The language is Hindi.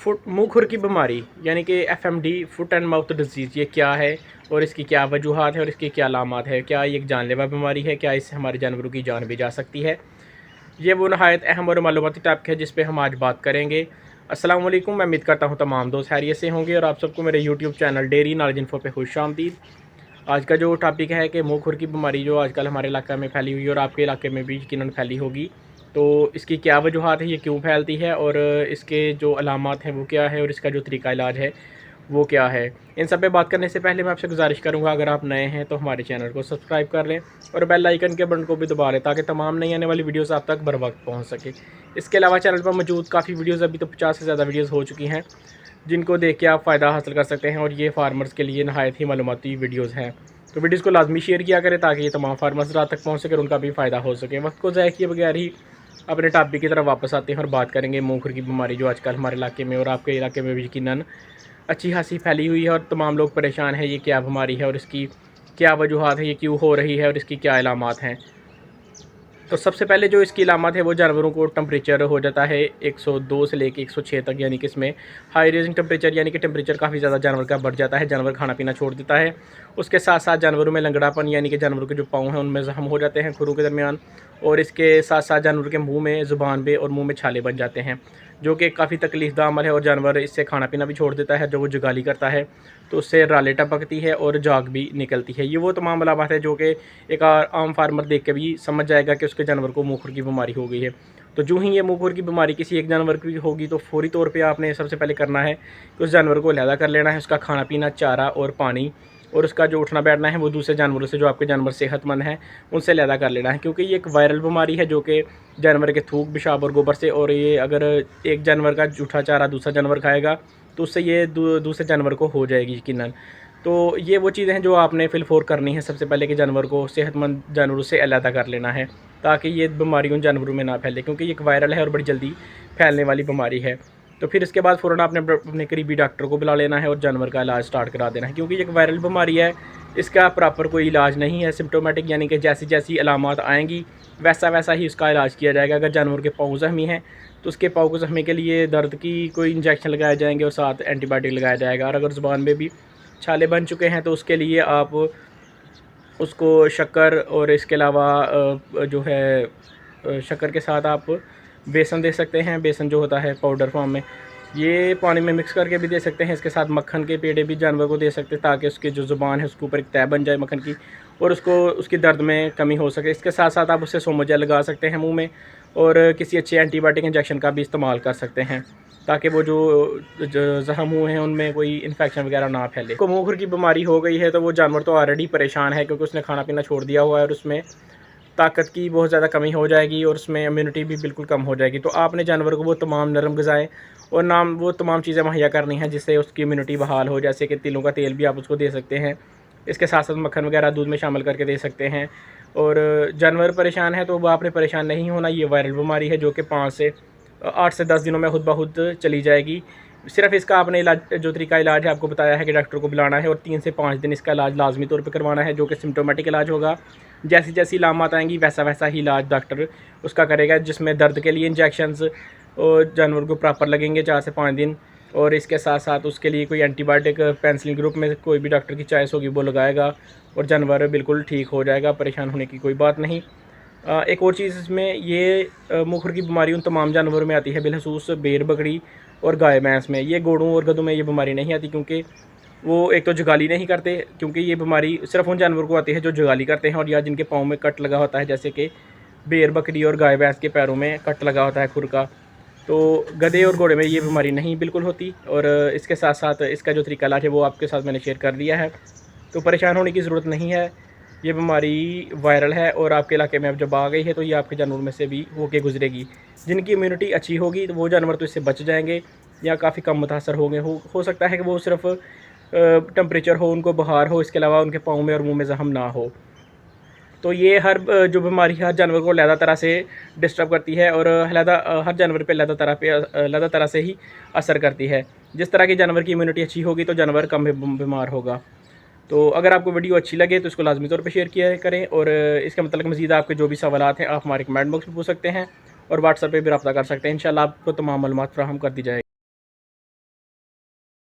मुँह खुर की बीमारी यानी कि FMD, foot and mouth disease, ये क्या है और इसकी क्या वजूहात है और इसकी क्या अलामात है? क्या ये एक जानलेवा बीमारी है? क्या इससे हमारे जानवरों की जान भी जा सकती है? ये वो नहायत अहम और मालूमाती टॉपिक है जिस पे हम आज बात करेंगे। अस्सलाम वालेकुम, मैं उम्मीद करता हूँ तमाम दोस्त खैरियत से होंगे और आप सबको मेरे YouTube channel dairy knowledge info पे खुशामदीद। आज का जो टॉपिक है कि मुँह खुर की बीमारी जो आजकल हमारे इलाके में फैली हुई है और आपके इलाके में भी यकीनन फैली होगी। तो इसकी क्या वजूहात है, ये क्यों फैलती है और इसके जो अलामात हैं वो क्या है और इसका जो तरीका इलाज है वो क्या है? इन सब पे बात करने से पहले मैं आपसे गुजारिश करूँगा, अगर आप नए हैं तो हमारे चैनल को सब्सक्राइब कर लें और बेल आइकन के बटन को भी दबा लें ताकि तमाम नई आने वाली वीडियोस आप तक बर वक्त पहुँच सके। इसके अलावा चैनल पर मौजूद काफ़ी वीडियोज़, अभी तो 50 से ज़्यादा वीडियोज़ हो चुकी हैं जिनको देख के आप फ़ायदा हासिल कर सकते हैं और ये फार्मर्स के लिए नहायत ही मालूमाती वीडियोज़ हैं। तो वीडियोज़ को लाजमी शेयर किया करें ताकि ये तमाम फार्मर्स रात तक पहुँच सके और उनका भी फ़ायदा हो सके। वक्त को ज़ाया किए बगैर ही अपने टॉपिक की तरफ वापस आते हैं और बात करेंगे मुँह खुर की बीमारी जो आजकल हमारे इलाके में और आपके इलाके में भी यकीनन अच्छी खासी फैली हुई है और तमाम लोग परेशान हैं। ये क्या बीमारी है और इसकी क्या वजूहात है, ये क्यों हो रही है और इसकी क्या अलामात हैं? तो सबसे पहले जो इसकी अलामत है वो जानवरों को टेम्परेचर हो जाता है 102 से लेके 106 तक, यानी कि इसमें हाई रेजिंग टेम्परेचर, यानी कि टेम्परेचर काफ़ी ज़्यादा जानवर का बढ़ जाता है, जानवर खाना पीना छोड़ देता है। उसके साथ साथ जानवरों में लंगड़ापन, यानी कि जानवरों के जो पाँव हैं उनमें ज़ख्म हो जाते हैं खुरों के दरमियान, और इसके साथ साथ जानवर के मुँह में, ज़ुबान पे और मुँह में छाले बन जाते हैं, जो कि काफ़ी तकलीफ़दा अमल है और जानवर इससे खाना पीना भी छोड़ देता है। जब वो जुगाली करता है तो उससे रालें टपकती है और जाग भी निकलती है। ये वो तमाम अलामत है जो कि एक आम फार्मर देख के भी समझ जाएगा कि उसके जानवर को मुँह खुर की बीमारी हो गई है। तो जो ही ये मुँह खुर की बीमारी किसी एक जानवर की होगी तो फ़ौरी तौर पे आपने सबसे पहले करना है कि उस जानवर को अलहदा कर लेना है, उसका खाना पीना, चारा और पानी और उसका जो उठना बैठना है वो दूसरे जानवरों से, जो आपके जानवर सेहतमंद हैं उनसे अलहदा कर लेना है, क्योंकि ये एक वायरल बीमारी है जो कि जानवर के थूक, पेशाब और गोबर से, और ये अगर एक जानवर का जूठा चारा दूसरा जानवर खाएगा तो उससे ये दूसरे जानवर को हो जाएगी यकीनन। तो ये वो चीज़ें हैं जो आपने फिलफोर करनी है सबसे पहले कि जानवर को सेहतमंद जानवरों से अलहदा कर लेना है ताकि ये बीमारी उन जानवरों में ना फैले, क्योंकि ये एक वायरल है और बड़ी जल्दी फैलने वाली बीमारी है। तो फिर इसके बाद फ़ौरन आपने अपने करीबी डॉक्टर को बुला लेना है और जानवर का इलाज स्टार्ट करा देना है, क्योंकि ये एक वायरल बीमारी है, इसका प्रॉपर कोई इलाज नहीं है। सिम्प्टोमेटिक, यानी कि जैसी जैसी अलामात आएंगी वैसा वैसा ही उसका इलाज किया जाएगा। अगर जानवर के पाँव ज़ख्मी हैं तो उसके पाँव को ज़ख्मी के लिए दर्द की कोई इंजेक्शन लगाए जाएंगे और साथ एंटीबायोटिक लगाया जाएगा। और अगर ज़ुबान में भी छाले बन चुके हैं तो उसके लिए आप उसको शक्कर और इसके अलावा जो है शक्कर के साथ आप बेसन दे सकते हैं। बेसन जो होता है पाउडर फॉर्म में, ये पानी में मिक्स करके भी दे सकते हैं। इसके साथ मक्खन के पेड़े भी जानवर को दे सकते हैं ताकि उसकी जो ज़ुबान है उसके ऊपर एक तह बन जाए मक्खन की और उसको उसकी दर्द में कमी हो सके। इसके साथ साथ आप उससे सोमोजेल लगा सकते हैं मुंह में और किसी अच्छे एंटीबायोटिक इंजेक्शन का भी इस्तेमाल कर सकते हैं ताकि वो जो ज़ख्म हुए हैं उनमें कोई इन्फेक्शन वगैरह ना फैले। को मुँह खुर की बीमारी हो गई है तो वो जानवर तो ऑलरेडी परेशान है, क्योंकि उसने खाना पीना छोड़ दिया हुआ है और उसमें ताकत की बहुत ज़्यादा कमी हो जाएगी और उसमें इम्यूनिटी भी बिल्कुल कम हो जाएगी। तो आपने जानवर को वो तमाम नरम ग़िज़ाएँ और वो तमाम चीज़ें मुहैया करनी हैं जिससे उसकी इम्यूनिटी बहाल हो, जैसे कि तिलों का तेल भी आप उसको दे सकते हैं। इसके साथ साथ मक्खन वगैरह दूध में शामिल करके दे सकते हैं। और जानवर परेशान है तो वो आपने परेशान नहीं होना। ये वायरल बीमारी है जो कि 5 से 8 से 10 दिनों में खुद ब खुद चली जाएगी। सिर्फ़ इसका आपने इलाज, जो तरीका इलाज है आपको बताया है कि डॉक्टर को बुलाना है और 3 से 5 दिन इसका इलाज लाजमी तौर पे करवाना है, जो कि सिम्प्टोमेटिक इलाज होगा। जैसी जैसी अलामत आएंगी वैसा वैसा ही इलाज डॉक्टर उसका करेगा, जिसमें दर्द के लिए इंजेक्शंस और जानवर को प्रॉपर लगेंगे 4 से 5 दिन, और इसके साथ साथ उसके लिए कोई एंटीबायोटिक पेनिसिलिन ग्रुप में कोई भी डॉक्टर की चॉइस होगी वो लगाएगा और जानवर बिल्कुल ठीक हो जाएगा। परेशान होने की कोई बात नहीं। एक और चीज़ इसमें, ये मुँह खुर की बीमारी उन तमाम जानवरों में आती है, बिलखसूस भेड़, बकरी और गाय भैंस में। ये घोड़ों और गधों में ये बीमारी नहीं आती, क्योंकि वो एक तो जुगाली नहीं करते, क्योंकि ये बीमारी सिर्फ उन जानवरों को आती है जो जुगाली करते हैं और या जिनके पाँव में कट लगा होता है, जैसे कि भेड़, बकरी और गाय भैंस के पैरों में कट लगा होता है खुर का। तो गधे और घोड़े में ये बीमारी नहीं बिल्कुल होती। और इसके साथ साथ इसका जो तरीका इलाज है वो आपके साथ मैंने शेयर कर दिया है, तो परेशान होने की ज़रूरत नहीं है। ये बीमारी वायरल है और आपके इलाके में अब जब आ गई है तो ये आपके जानवरों में से भी होके गुजरेगी। जिनकी इम्यूनिटी अच्छी होगी तो वो जानवर तो इससे बच जाएंगे या काफ़ी कम मुतासर होंगे। हो सकता है कि वो सिर्फ टेम्परेचर हो, उनको बुखार हो, इसके अलावा उनके पाँव में और मुंह में ज़ख्म ना हो। तो ये हर जो बीमारी हर जानवर को अलग तरह से डिस्टर्ब करती है और हर जानवर पे अलग तरह से ही असर करती है। जिस तरह की जानवर की इम्यूनिटी अच्छी होगी तो जानवर कम बीमार होगा। तो अगर आपको वीडियो अच्छी लगे तो इसको लाजमी तौर पे शेयर किया करें और इसका मतलब मज़ीद आपके जो भी सवालात हैं आप हमारे कमेंट बॉक्स में पूछ सकते हैं और व्हाट्सएप पे भी रब्ता कर सकते हैं। इंशाल्लाह आपको तमाम मालूमात फ़राहम कर दी जाएगी।